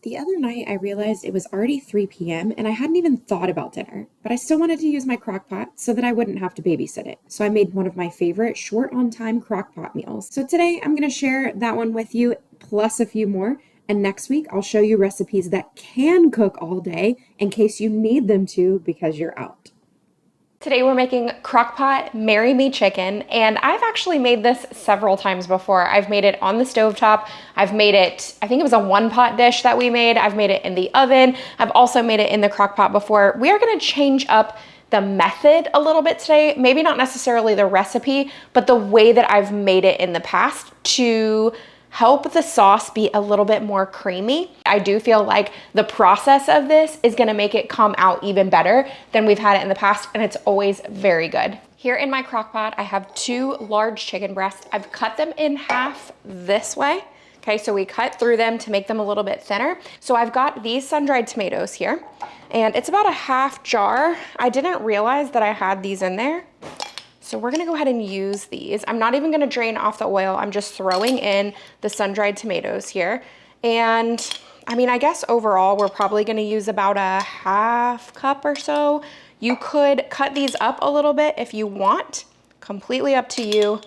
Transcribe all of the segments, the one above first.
The other night, I realized it was already 3 p.m. and I hadn't even thought about dinner, but I still wanted to use my crock pot so that I wouldn't have to babysit it. So I made one of my favorite short on time crock pot meals. So today I'm going to share that one with you, plus a few more. And next week, I'll show you recipes that can cook all day in case you need them to because you're out. Today we're making Crock Pot Marry Me chicken, and I've actually made this several times before. I've made it on the stovetop. I've made it, I think it was a one-pot dish that we made. I've made it in the oven. I've also made it in the crock pot before. We are gonna change up the method a little bit today. Maybe not necessarily the recipe, but the way that I've made it in the past to help the sauce be a little bit more creamy. I do feel like the process of this is gonna make it come out even better than we've had it in the past, and it's always very good. Here in my crock pot, I have 2 large chicken breasts. I've cut them in half this way. Okay, so we cut through them to make them a little bit thinner. So I've got these sun-dried tomatoes here, and it's about a half jar. I didn't realize that I had these in there. So we're gonna go ahead and use these. I'm not even gonna drain off the oil. I'm just throwing in the sun-dried tomatoes here. And I mean, I guess overall, we're probably gonna use about a half cup or so. You could cut these up a little bit if you want, completely up to you.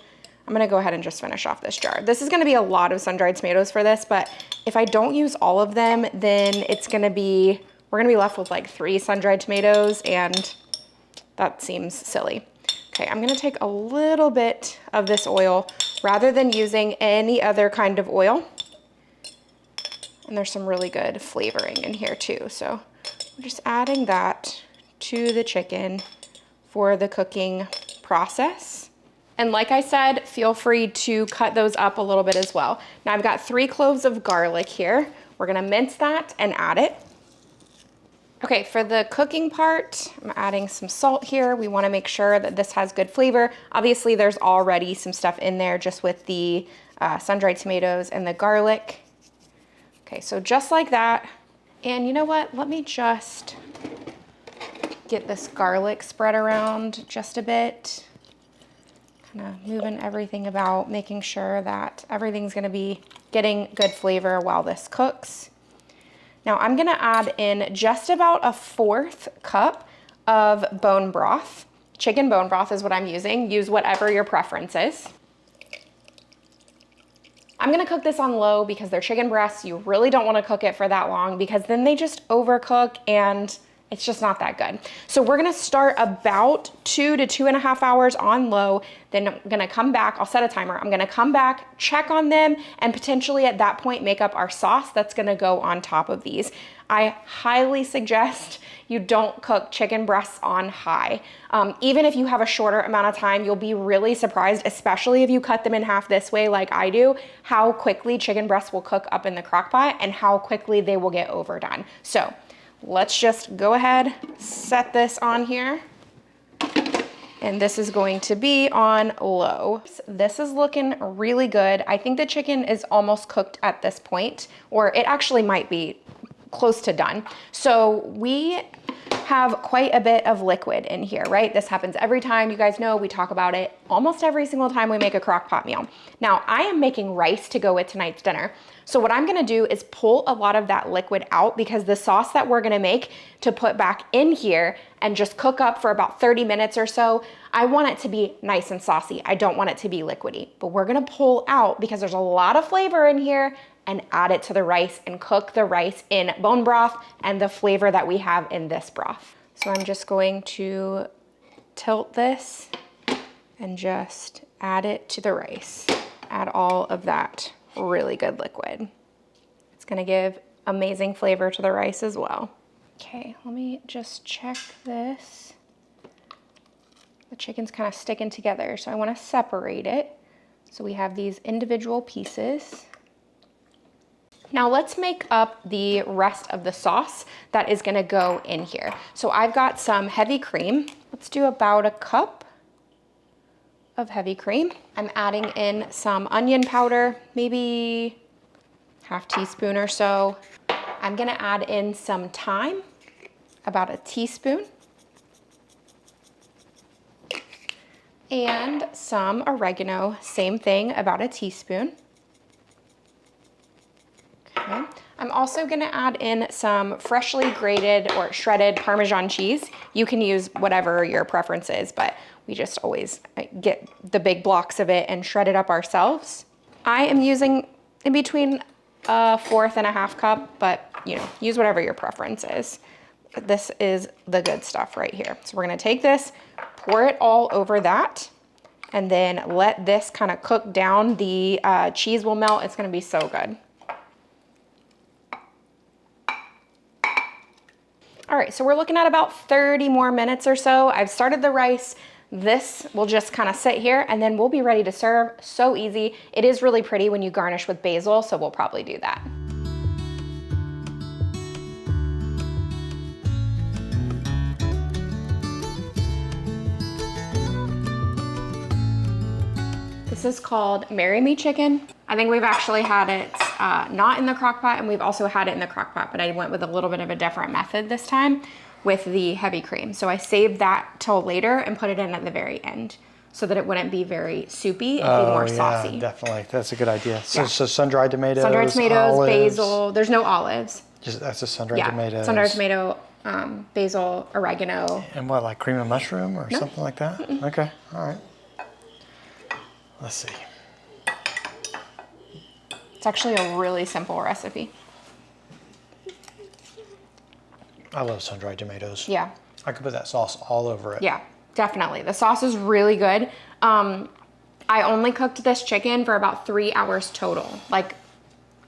I'm gonna go ahead and just finish off this jar. This is gonna be a lot of sun-dried tomatoes for this, but if I don't use all of them, then it's gonna be, we're gonna be left with like 3 sun-dried tomatoes, and that seems silly. Okay, I'm gonna take a little bit of this oil rather than using any other kind of oil. And there's some really good flavoring in here too. So we're just adding that to the chicken for the cooking process. And like I said, feel free to cut those up a little bit as well. Now I've got 3 cloves of garlic here. We're gonna mince that and add it. Okay, for the cooking part, I'm adding some salt here. We wanna make sure that this has good flavor. Obviously, there's already some stuff in there just with the sun-dried tomatoes and the garlic. Okay, so just like that. And you know what? Let me just get this garlic spread around just a bit. Kind of moving everything about, making sure that everything's gonna be getting good flavor while this cooks. Now I'm gonna add in just about a 1/4 cup of bone broth. Chicken bone broth is what I'm using. Use whatever your preference is. I'm gonna cook this on low because they're chicken breasts. You really don't wanna cook it for that long because then they just overcook and it's just not that good. So we're gonna start about 2 to 2.5 hours on low. Then I'm gonna come back, I'll set a timer. I'm gonna come back, check on them, and potentially at that point make up our sauce that's gonna go on top of these. I highly suggest you don't cook chicken breasts on high. Even if you have a shorter amount of time, you'll be really surprised, especially if you cut them in half this way like I do, how quickly chicken breasts will cook up in the crock pot and how quickly they will get overdone. So let's just go ahead, set this on here. And this is going to be on low. This is looking really good. I think the chicken is almost cooked at this point, or it actually might be close to done. So we have quite a bit of liquid in here, right? This happens every time. You guys know we talk about it almost every single time we make a crock pot meal. Now I am making rice to go with tonight's dinner. So what I'm gonna do is pull a lot of that liquid out because the sauce that we're gonna make to put back in here and just cook up for about 30 minutes or so, I want it to be nice and saucy. I don't want it to be liquidy, but we're gonna pull out because there's a lot of flavor in here and add it to the rice and cook the rice in bone broth and the flavor that we have in this broth. So I'm just going to tilt this and just add it to the rice. Add all of that really good liquid. It's gonna give amazing flavor to the rice as well. Okay, let me just check this. The chicken's kind of sticking together, so I wanna separate it. So we have these individual pieces. Now let's make up the rest of the sauce that is gonna go in here. So I've got some heavy cream. Let's do about a cup of heavy cream. I'm adding in some onion powder, maybe half teaspoon or so. I'm gonna add in some thyme, about a teaspoon. And some oregano, same thing, about a teaspoon. Okay. I'm also gonna add in some freshly grated or shredded Parmesan cheese. You can use whatever your preference is, but we just always get the big blocks of it and shred it up ourselves. I am using in between a 1/4 and a 1/2 cup, but you know, use whatever your preference is. This is the good stuff right here. So we're gonna take this, pour it all over that, and then let this kind of cook down. The cheese will melt. It's gonna be so good. All right, so we're looking at about 30 more minutes or so. I've started the rice. This will just kind of sit here and then we'll be ready to serve. So easy. It is really pretty when you garnish with basil, so we'll probably do that. This is called Marry Me Chicken. I think we've actually had it not in the crock pot, and we've also had it in the crock pot, but I went with a little bit of a different method this time with the heavy cream. So I saved that till later and put it in at the very end so that it wouldn't be very soupy, it'd be more saucy. Yeah, definitely. That's a good idea. So, so sun-dried tomatoes, sun-dried tomatoes, olives. Basil. There's no olives. Just, that's just sun-dried tomatoes. Sun-dried tomato, basil, oregano. And what, like cream of mushroom or something like that? Okay, all right. Let's see. It's actually a really simple recipe. I love sun-dried tomatoes. Yeah. I could put that sauce all over it. Yeah, definitely. The sauce is really good. I only cooked this chicken for about 3 hours total, like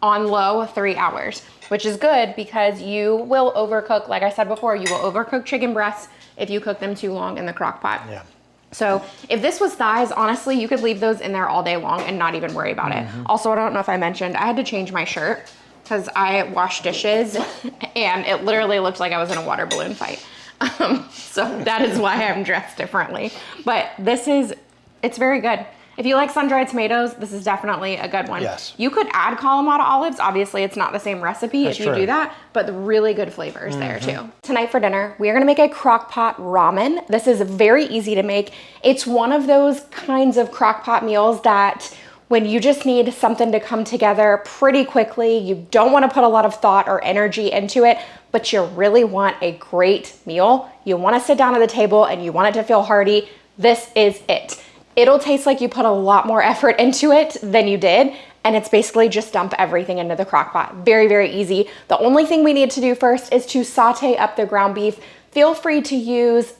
on low 3 hours, which is good because you will overcook. Like I said before, you will overcook chicken breasts if you cook them too long in the crock pot. Yeah. So if this was thighs, honestly, you could leave those in there all day long and not even worry about it. Also, I don't know if I mentioned, I had to change my shirt because I washed dishes and it literally looked like I was in a water balloon fight. So that is why I'm dressed differently. But it's very good. If you like sun-dried tomatoes, this is definitely a good one. Yes. You could add Kalamata olives. Obviously, it's not the same recipe That's if you true. do that, but really good flavors there too. Tonight for dinner, we are gonna make a crock pot ramen. This is very easy to make. It's one of those kinds of crock pot meals that when you just need something to come together pretty quickly, you don't wanna put a lot of thought or energy into it, but you really want a great meal. You wanna sit down at the table and you want it to feel hearty. This is it. It'll taste like you put a lot more effort into it than you did, and it's basically just dump everything into the crock pot. Very, very easy. The only thing we need to do first is to saute up the ground beef. Feel free to use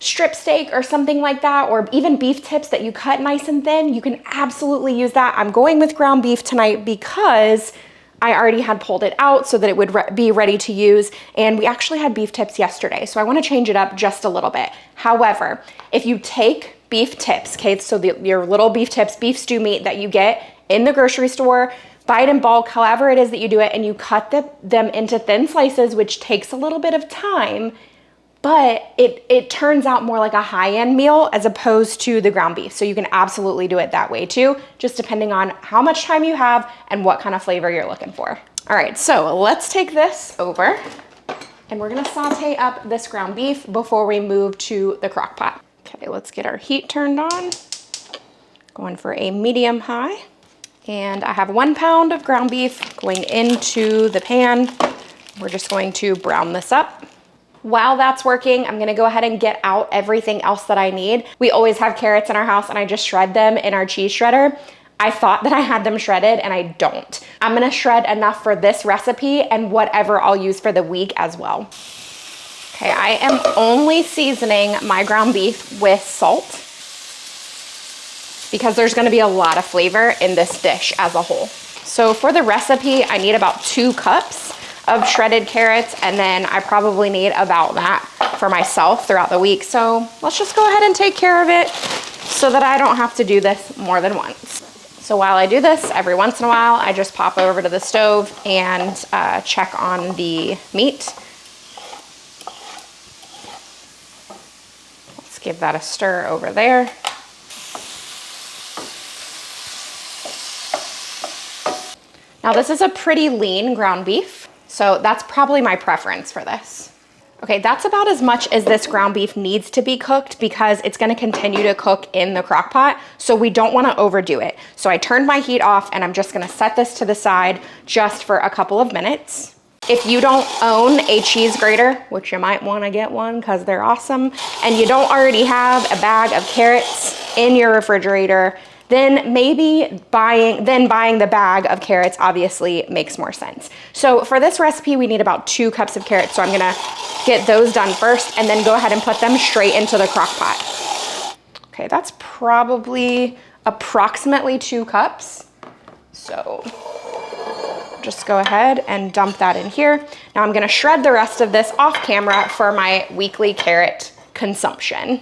strip steak or something like that, or even beef tips that you cut nice and thin. You can absolutely use that. I'm going with ground beef tonight because I already had pulled it out so that it would be ready to use. And we actually had beef tips yesterday, so I wanna change it up just a little bit. However, if you take beef tips, okay, so your little beef tips, beef stew meat that you get in the grocery store, buy it in bulk, however it is that you do it, and you cut them into thin slices, which takes a little bit of time, but it turns out more like a high-end meal as opposed to the ground beef. So you can absolutely do it that way too, just depending on how much time you have and what kind of flavor you're looking for. All right, so let's take this over and we're gonna saute up this ground beef before we move to the crock pot. Okay, let's get our heat turned on. Going for a medium high. And I have 1 pound of ground beef going into the pan. We're just going to brown this up. While that's working, I'm gonna go ahead and get out everything else that I need. We always have carrots in our house and I just shred them in our cheese shredder. I thought that I had them shredded and I don't. I'm gonna shred enough for this recipe and whatever I'll use for the week as well. Okay, I am only seasoning my ground beef with salt because there's gonna be a lot of flavor in this dish as a whole. So for the recipe, I need about 2 cups of shredded carrots, and then I probably need about that for myself throughout the week. So let's just go ahead and take care of it so that I don't have to do this more than once. So while I do this, every once in a while, I just pop over to the stove and check on the meat. Let's give that a stir over there. Now this is a pretty lean ground beef, so that's probably my preference for this. Okay, that's about as much as this ground beef needs to be cooked because it's gonna continue to cook in the crock pot, so we don't wanna overdo it. So I turned my heat off and I'm just gonna set this to the side just for a couple of minutes. If you don't own a cheese grater, which you might wanna get one because they're awesome, and you don't already have a bag of carrots in your refrigerator, then maybe buying the bag of carrots obviously makes more sense. So for this recipe, we need about 2 cups of carrots. So I'm gonna get those done first and then go ahead and put them straight into the crock pot. Okay, that's probably approximately 2 cups. So just go ahead and dump that in here. Now I'm gonna shred the rest of this off camera for my weekly carrot consumption.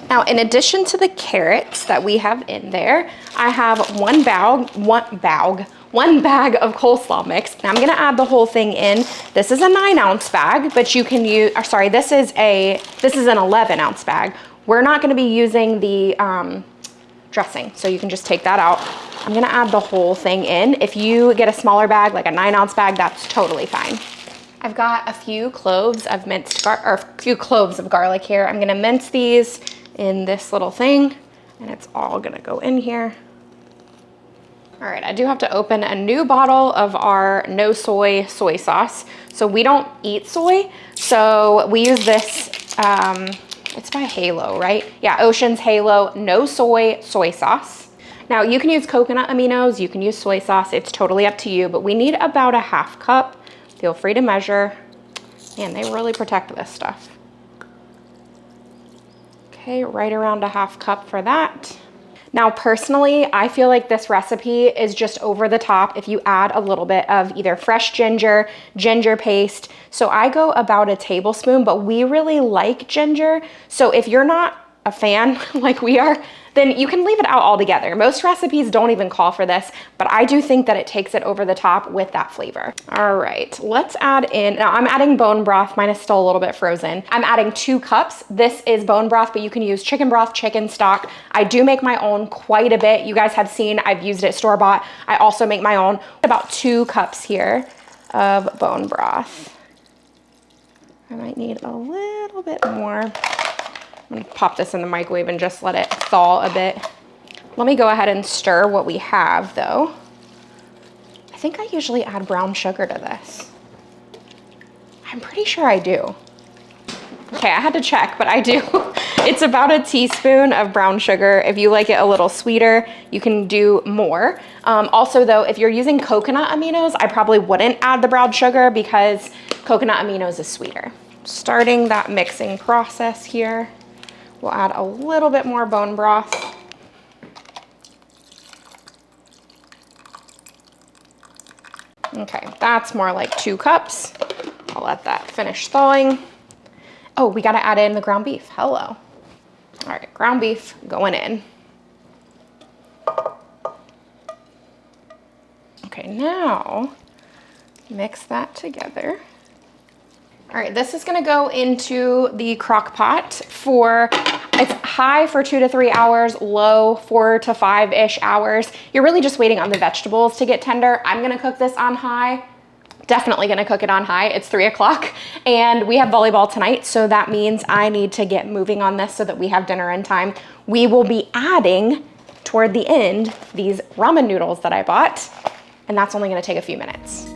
Now, in addition to the carrots that we have in there, I have one bag of coleslaw mix. Now I'm gonna add the whole thing in. This is a 9-ounce bag, but you can use, or sorry, this is an 11-ounce bag. We're not gonna be using the dressing, so you can just take that out. I'm gonna add the whole thing in. If you get a smaller bag, like a 9-ounce bag, that's totally fine. I've got a few cloves of garlic here. I'm gonna mince these in this little thing, and it's all gonna go in here. All right, I do have to open a new bottle of our no soy sauce. So we don't eat soy, so we use this, it's by Halo, right? Yeah, Ocean's Halo no soy sauce. Now you can use coconut aminos, you can use soy sauce, it's totally up to you, but we need about a 1/2 cup. Feel free to measure. Man, they really protect this stuff. Okay, right around a 1/2 cup for that. Now, personally, I feel like this recipe is just over the top if you add a little bit of either fresh ginger, ginger paste. So I go about a tablespoon, but we really like ginger. So if you're not a fan like we are, then you can leave it out altogether. Most recipes don't even call for this, but I do think that it takes it over the top with that flavor. All right, let's add in, now I'm adding bone broth. Mine is still a little bit frozen. I'm adding 2 cups. This is bone broth, but you can use chicken broth, chicken stock. I do make my own quite a bit. You guys have seen, I've used it store-bought. I also make my own. About 2 cups here of bone broth. I might need a little bit more. I'm gonna pop this in the microwave and just let it thaw a bit. Let me go ahead and stir what we have though. I think I usually add brown sugar to this. I'm pretty sure I do. Okay, I had to check, but I do. It's about a teaspoon of brown sugar. If you like it a little sweeter, you can do more. Also though, if you're using coconut aminos, I probably wouldn't add the brown sugar because coconut aminos is sweeter. Starting that mixing process here. We'll add a little bit more bone broth. Okay, that's more like 2 cups. I'll let that finish thawing. Oh, we gotta add in the ground beef. Hello. All right, ground beef going in. Okay, now mix that together. All right, this is gonna go into the crock pot for, it's high for 2 to 3 hours, low 4 to 5-ish hours. You're really just waiting on the vegetables to get tender. I'm gonna cook this on high. Definitely gonna cook it on high. It's 3 o'clock and we have volleyball tonight. So that means I need to get moving on this so that we have dinner in time. We will be adding toward the end these ramen noodles that I bought, and that's only gonna take a few minutes.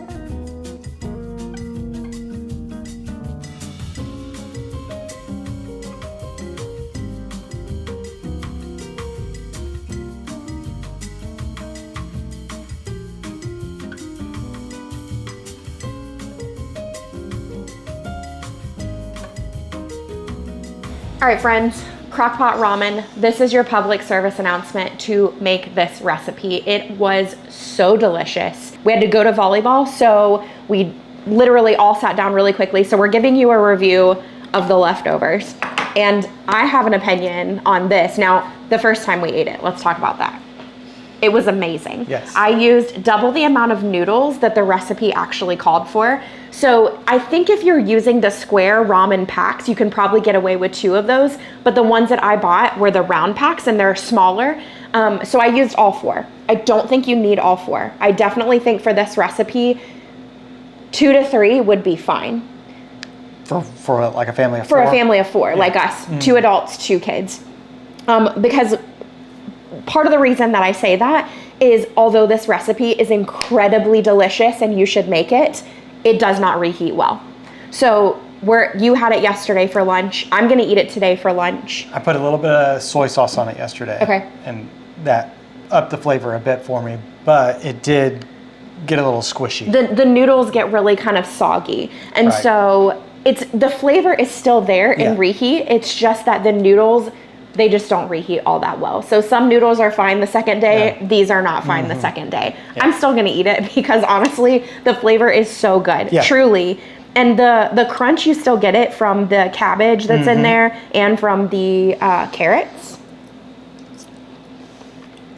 All right, friends, Crock Pot Ramen, this is your public service announcement to make this recipe. It was so delicious. We had to go to volleyball, so we literally all sat down really quickly. So we're giving you a review of the leftovers. And I have an opinion on this. Now, the first time we ate it, let's talk about that. It was amazing. Yes. I used double the amount of noodles that the recipe actually called for. So I think if you're using the square ramen packs, you can probably get away with 2 of those. But the ones that I bought were the round packs and they're smaller. So I used all 4. I don't think you need all 4. I definitely think for this recipe, 2 to 3 would be fine. For like a family of for four? a family of four, like us, 2 adults, 2 kids. Because part of the reason that I say that is although this recipe is incredibly delicious and you should make it, it does not reheat well. So you had it yesterday for lunch. I'm gonna eat it today for lunch. I put a little bit of soy sauce on it yesterday. Okay. And that upped the flavor a bit for me, but it did get a little squishy. The noodles get really kind of soggy. And Right. so the flavor is still there in reheat. It's just that the noodles, they just don't reheat all that well. So some noodles are fine the second day. Yeah. These are not fine the second day. Yeah. I'm still gonna eat it because honestly, the flavor is so good, truly. And the crunch, you still get it from the cabbage that's in there and from the carrots.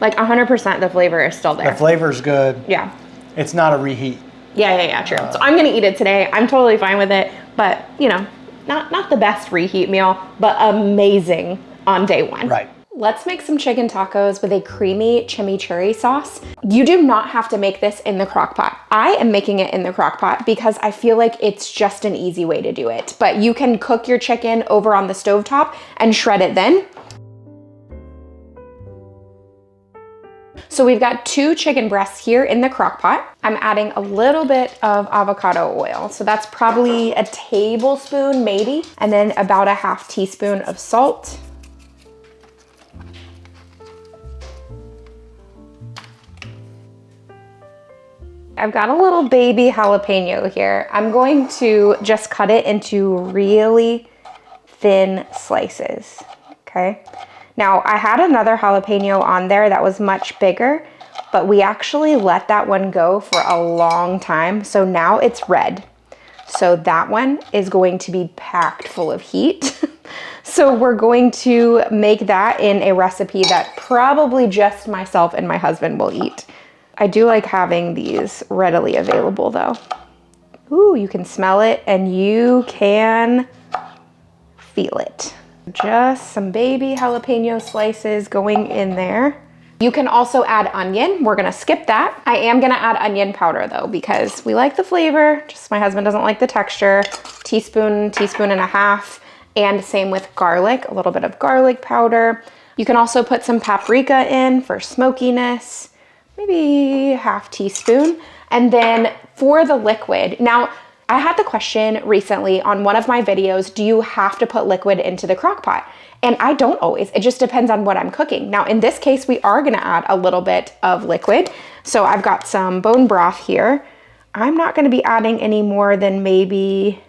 Like 100% the flavor is still there. The flavor's good. Yeah. It's not a reheat. Yeah, true. So I'm gonna eat it today. I'm totally fine with it, but you know, not the best reheat meal, but amazing on day 1. Right. Let's make some chicken tacos with a creamy chimichurri sauce. You do not have to make this in the crock pot. I am making it in the crock pot because I feel like it's just an easy way to do it. But you can cook your chicken over on the stovetop and shred it then. So we've got 2 chicken breasts here in the crock pot. I'm adding a little bit of avocado oil. So that's probably a tablespoon maybe, and then about a half teaspoon of salt. I've got a little baby jalapeno here. I'm going to just cut it into really thin slices, okay? Now, I had another jalapeno on there that was much bigger, but we actually let that one go for a long time, so now it's red. So that one is going to be packed full of heat. So we're going to make that in a recipe that probably just myself and my husband will eat. I do like having these readily available though. Ooh, you can smell it and you can feel it. Just some baby jalapeno slices going in there. You can also add onion. We're gonna skip that. I am gonna add onion powder though, because we like the flavor, just my husband doesn't like the texture. Teaspoon and a half, and same with garlic, a little bit of garlic powder. You can also put some paprika in for smokiness, maybe half teaspoon. And then for the liquid, now I had the question recently on one of my videos, do you have to put liquid into the crock pot? And I don't always, it just depends on what I'm cooking. Now in this case, we are gonna add a little bit of liquid. So I've got some bone broth here. I'm not gonna be adding any more than maybe,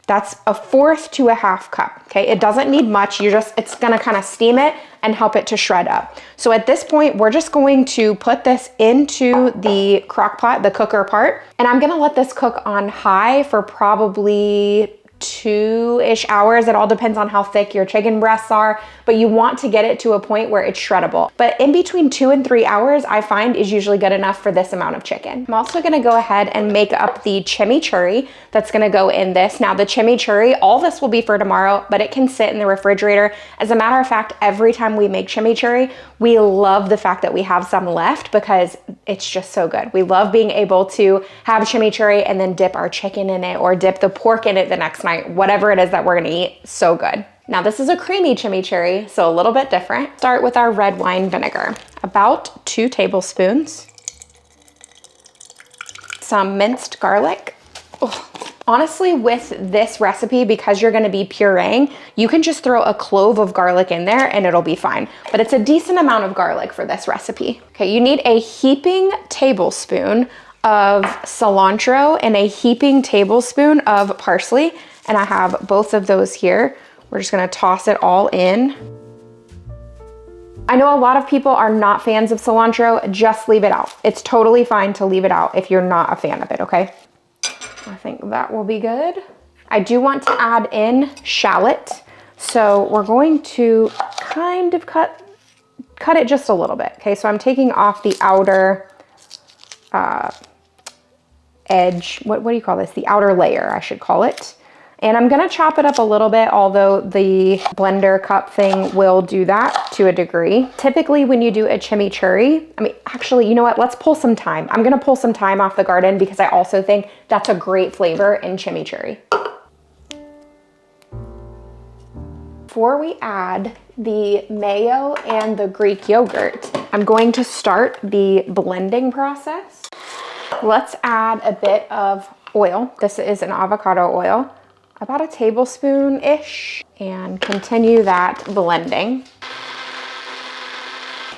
that's a 1/4 to a 1/2 cup, okay? It doesn't need much, it's gonna kind of steam it and help it to shred up. So at this point, we're just going to put this into the crock pot, the cooker part, and I'm gonna let this cook on high for probably 2-ish hours. It all depends on how thick your chicken breasts are, but you want to get it to a point where it's shreddable. But in between 2 and 3 hours, I find is usually good enough for this amount of chicken. I'm also gonna go ahead and make up the chimichurri that's gonna go in this. Now the chimichurri, all this will be for tomorrow, but it can sit in the refrigerator. As a matter of fact, every time we make chimichurri, we love the fact that we have some left because it's just so good. We love being able to have chimichurri and then dip our chicken in it or dip the pork in it the next night, whatever it is that we're gonna eat, so good. Now this is a creamy chimichurri, so a little bit different. Start with our red wine vinegar, about 2 tablespoons. Some minced garlic. Oh. Honestly, with this recipe, because you're gonna be pureeing, you can just throw a clove of garlic in there and it'll be fine. But it's a decent amount of garlic for this recipe. Okay, you need a heaping tablespoon of cilantro and a heaping tablespoon of parsley. And I have both of those here. We're just gonna toss it all in. I know a lot of people are not fans of cilantro, just leave it out. It's totally fine to leave it out if you're not a fan of it, okay? I think that will be good. I do want to add in shallot. So we're going to kind of cut it just a little bit, okay? So I'm taking off the outer edge, what do you call this? The outer layer, I should call it. And I'm gonna chop it up a little bit, although the blender cup thing will do that to a degree. Typically when you do a chimichurri, I mean, actually, you know what? Let's pull some thyme. I'm gonna pull some thyme off the garden because I also think that's a great flavor in chimichurri. Before we add the mayo and the Greek yogurt, I'm going to start the blending process. Let's add a bit of oil. This is an avocado oil, about a tablespoon-ish, and continue that blending.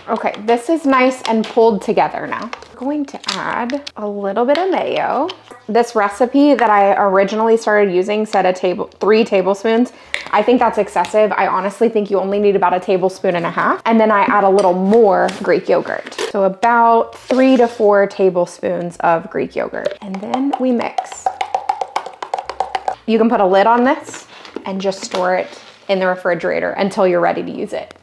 Okay, this is nice and pulled together now. I'm going to add a little bit of mayo. This recipe that I originally started using said 3 tablespoons. I think that's excessive. I honestly think you only need about 1.5 tablespoons. And then I add a little more Greek yogurt. So about 3 to 4 tablespoons of Greek yogurt. And then we mix. You can put a lid on this and just store it in the refrigerator until you're ready to use it.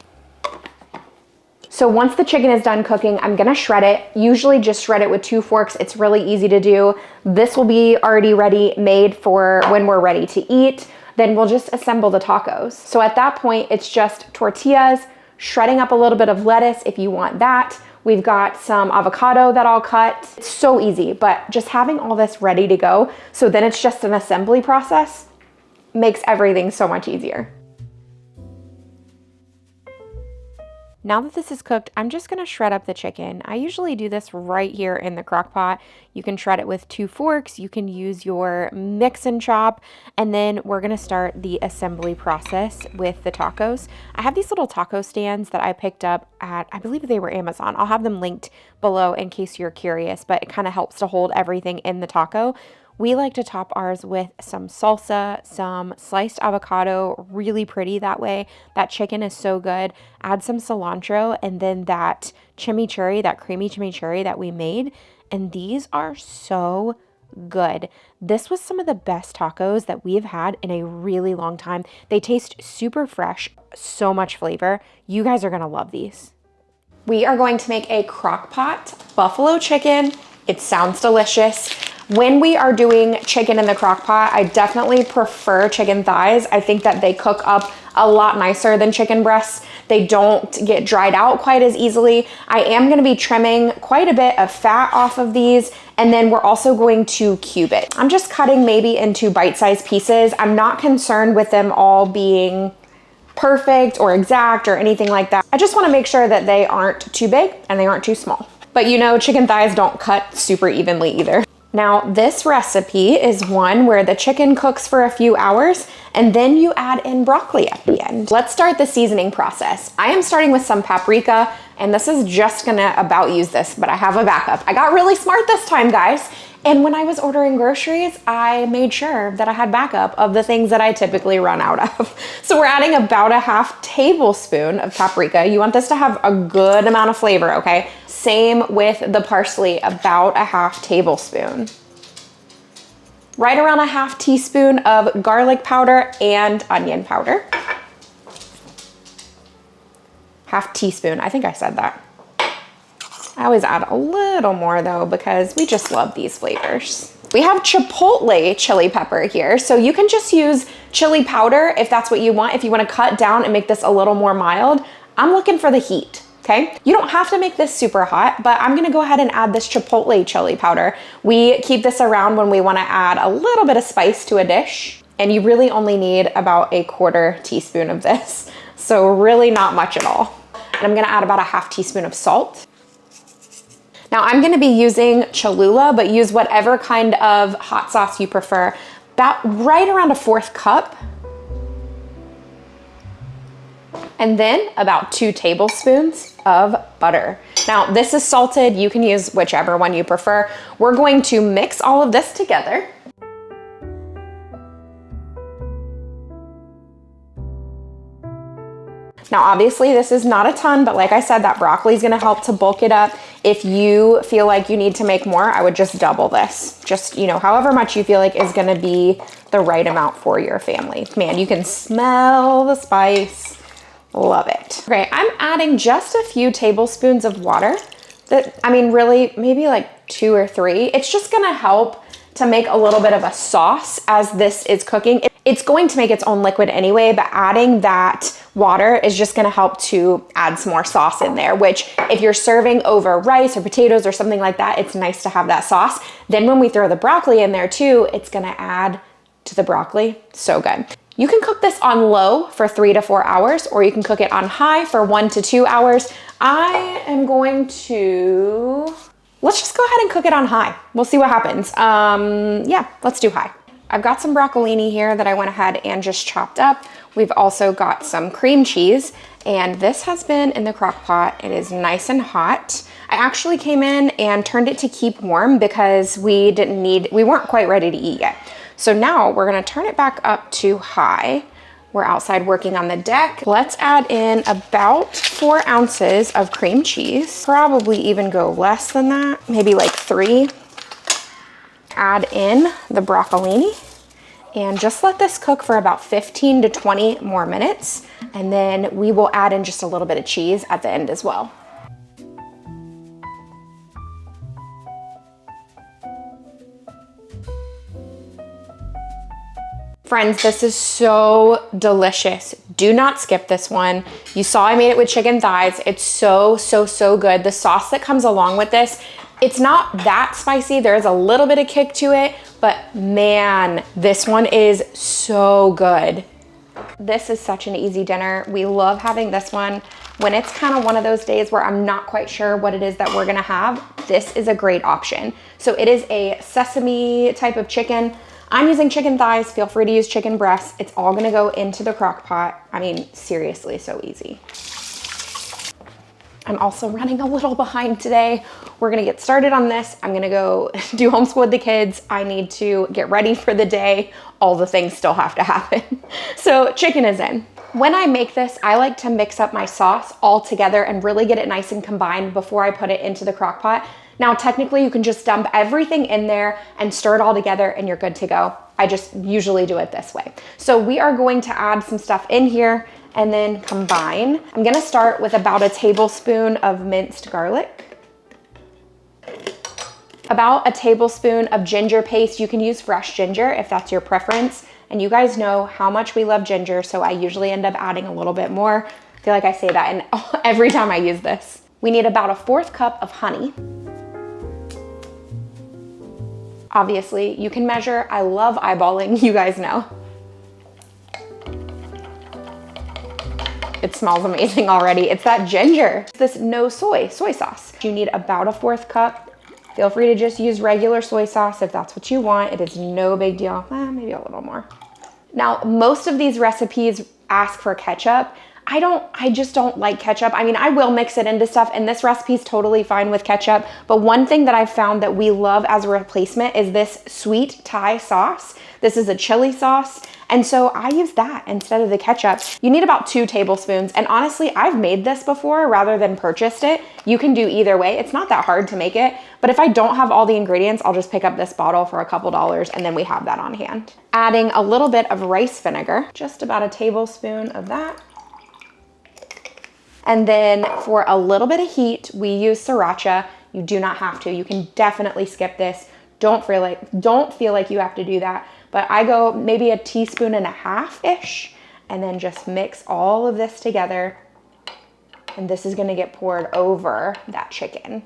So once the chicken is done cooking, I'm gonna shred it. Usually just shred it with 2 forks. It's really easy to do. This will be already ready, made for when we're ready to eat. Then we'll just assemble the tacos. So at that point, it's just tortillas, shredding up a little bit of lettuce if you want that. We've got some avocado that I'll cut. It's so easy, but just having all this ready to go, so then it's just an assembly process, makes everything so much easier. Now that this is cooked, I'm just gonna shred up the chicken. I usually do this right here in the crock pot. You can shred it with 2 forks, you can use your mix and chop, and then we're gonna start the assembly process with the tacos. I have these little taco stands that I picked up at, I believe they were Amazon. I'll have them linked below in case you're curious, but it kind of helps to hold everything in the taco. We like to top ours with some salsa, some sliced avocado, really pretty that way. That chicken is so good. Add some cilantro and then that chimichurri, that creamy chimichurri that we made. And these are so good. This was some of the best tacos that we have had in a really long time. They taste super fresh, so much flavor. You guys are gonna love these. We are going to make a crock pot buffalo chicken. It sounds delicious. When we are doing chicken in the crock pot, I definitely prefer chicken thighs. I think that they cook up a lot nicer than chicken breasts. They don't get dried out quite as easily. I am gonna be trimming quite a bit of fat off of these, and then we're also going to cube it. I'm just cutting maybe into bite-sized pieces. I'm not concerned with them all being perfect or exact or anything like that. I just wanna make sure that they aren't too big and they aren't too small. But you know, chicken thighs don't cut super evenly either. Now, this recipe is one where the chicken cooks for a few hours and then you add in broccoli at the end. Let's start the seasoning process. I am starting with some paprika, and this is just gonna about use this, but I have a backup. I got really smart this time, guys. And when I was ordering groceries, I made sure that I had backup of the things that I typically run out of. So we're adding about 1/2 tablespoon of paprika. You want this to have a good amount of flavor, okay? Same with the parsley, about 1/2 tablespoon. Right around 1/2 teaspoon of garlic powder and onion powder. 1/2 teaspoon, I think I said that. I always add a little more though, because we just love these flavors. We have chipotle chili pepper here. So you can just use chili powder if that's what you want. If you want to cut down and make this a little more mild, I'm looking for the heat, okay? You don't have to make this super hot, but I'm gonna go ahead and add this chipotle chili powder. We keep this around when we want to add a little bit of spice to a dish, and you really only need about 1/4 teaspoon of this. So really not much at all. And I'm gonna add about 1/2 teaspoon of salt. Now I'm gonna be using Cholula, but use whatever kind of hot sauce you prefer. About right around 1/4 cup. And then about 2 tablespoons of butter. Now this is salted, you can use whichever one you prefer. We're going to mix all of this together. Now, obviously this is not a ton, but like I said, that broccoli is gonna help to bulk it up. If you feel like you need to make more, I would just double this. Just, you know, however much you feel like is gonna be the right amount for your family. Man, you can smell the spice. Love it. Okay, I'm adding just a few tablespoons of water. I mean, really, maybe like 2 or 3. It's just gonna help to make a little bit of a sauce as this is cooking. It's going to make its own liquid anyway, but adding that water is just gonna help to add some more sauce in there, which if you're serving over rice or potatoes or something like that, it's nice to have that sauce. Then when we throw the broccoli in there too, it's gonna add to the broccoli. So good. You can cook this on low for 3 to 4 hours, or you can cook it on high for 1 to 2 hours. I am going to, let's just go ahead and cook it on high. We'll see what happens. Yeah, let's do high. I've got some broccolini here that I went ahead and just chopped up. We've also got some cream cheese, and this has been in the crock pot. It is nice and hot. I actually came in and turned it to keep warm because we weren't quite ready to eat yet. So now we're gonna turn it back up to high. We're outside working on the deck. Let's add in about 4 ounces of cream cheese. Probably even go less than that, maybe like 3. Add in the broccolini and just let this cook for about 15 to 20 more minutes. And then we will add in just a little bit of cheese at the end as well. Friends, this is so delicious. Do not skip this one. You saw I made it with chicken thighs. It's so, so, so good. The sauce that comes along with this, it's not that spicy. There is a little bit of kick to it, but man, this one is so good. This is such an easy dinner. We love having this one. When it's kind of one of those days where I'm not quite sure what it is that we're gonna have, this is a great option. So it is a sesame type of chicken. I'm using chicken thighs. Feel free to use chicken breasts. It's all gonna go into the crock pot. I mean, seriously, so easy. I'm also running a little behind today. We're gonna get started on this. I'm gonna go do homeschool with the kids. I need to get ready for the day. All the things still have to happen. So chicken is in. When I make this, I like to mix up my sauce all together and really get it nice and combined before I put it into the crock pot. Now, technically you can just dump everything in there and stir it all together and you're good to go. I just usually do it this way. So we are going to add some stuff in here and then combine. I'm gonna start with about a tablespoon of minced garlic, about a tablespoon of ginger paste. You can use fresh ginger if that's your preference. And you guys know how much we love ginger, so I usually end up adding a little bit more. I feel like I say that and every time I use this. We need about a 1/4 cup of honey. Obviously, you can measure. I love eyeballing, you guys know. It smells amazing already. It's that ginger. This no soy sauce. You need about a 1/4 cup. Feel free to just use regular soy sauce if that's what you want. It is no big deal. Maybe a little more. Now, most of these recipes ask for ketchup. I just don't like ketchup. I mean, I will mix it into stuff and this recipe is totally fine with ketchup. But one thing that I've found that we love as a replacement is this sweet Thai sauce. This is a chili sauce. And so I use that instead of the ketchup. You need about 2 tablespoons. And honestly, I've made this before rather than purchased it. You can do either way. It's not that hard to make it. But if I don't have all the ingredients, I'll just pick up this bottle for a couple dollars and then we have that on hand. Adding a little bit of rice vinegar, just about a tablespoon of that. And then for a little bit of heat, we use sriracha. You do not have to. You can definitely skip this. Don't feel like you have to do that. But I go maybe a teaspoon and a half-ish and then just mix all of this together. And this is gonna get poured over that chicken.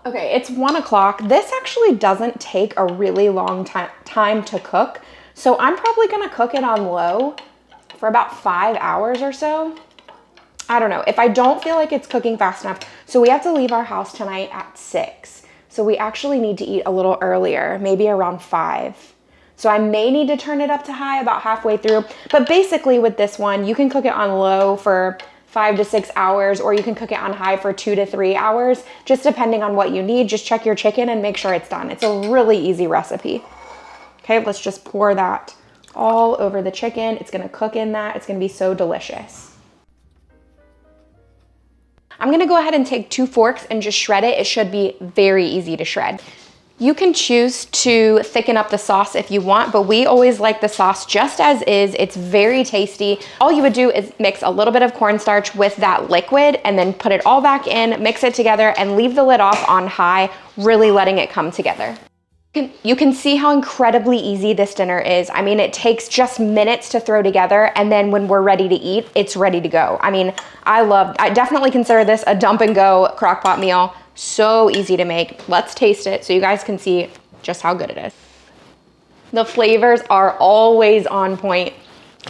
Okay, it's 1 o'clock. This actually doesn't take a really long time to cook. So I'm probably gonna cook it on low for about 5 hours or so. I don't know, if I don't feel like it's cooking fast enough. So we have to leave our house tonight at 6. So we actually need to eat a little earlier, maybe around 5. So I may need to turn it up to high about halfway through. But basically with this one, you can cook it on low for 5 to 6 hours, or you can cook it on high for 2 to 3 hours, just depending on what you need. Just check your chicken and make sure it's done. It's a really easy recipe. Okay, let's just pour that all over the chicken. It's gonna cook in that. It's gonna be so delicious. I'm gonna go ahead and take 2 forks and just shred it. It should be very easy to shred. You can choose to thicken up the sauce if you want, but we always like the sauce just as is. It's very tasty. All you would do is mix a little bit of cornstarch with that liquid and then put it all back in, mix it together and leave the lid off on high, really letting it come together. You can see how incredibly easy this dinner is. I mean, it takes just minutes to throw together, and then when we're ready to eat, it's ready to go. I mean, I definitely consider this a dump and go crock pot meal. So easy to make. Let's taste it so you guys can see just how good it is. The flavors are always on point.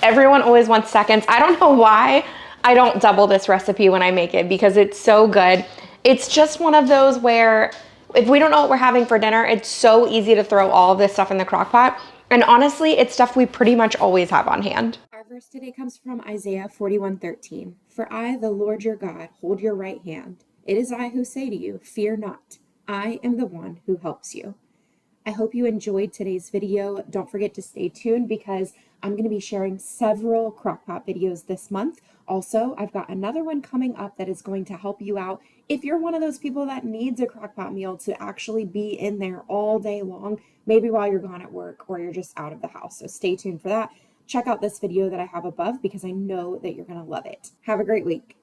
Everyone always wants seconds. I don't know why I don't double this recipe when I make it because it's so good. It's just one of those where if we don't know what we're having for dinner, it's so easy to throw all of this stuff in the crock pot. And honestly, it's stuff we pretty much always have on hand. Our verse today comes from Isaiah 41:13. For I, the Lord your God, hold your right hand. It is I who say to you, fear not. I am the one who helps you. I hope you enjoyed today's video. Don't forget to stay tuned because I'm going to be sharing several crockpot videos this month. Also, I've got another one coming up that is going to help you out if you're one of those people that needs a crockpot meal to actually be in there all day long, maybe while you're gone at work or you're just out of the house. So stay tuned for that. Check out this video that I have above because I know that you're going to love it. Have a great week.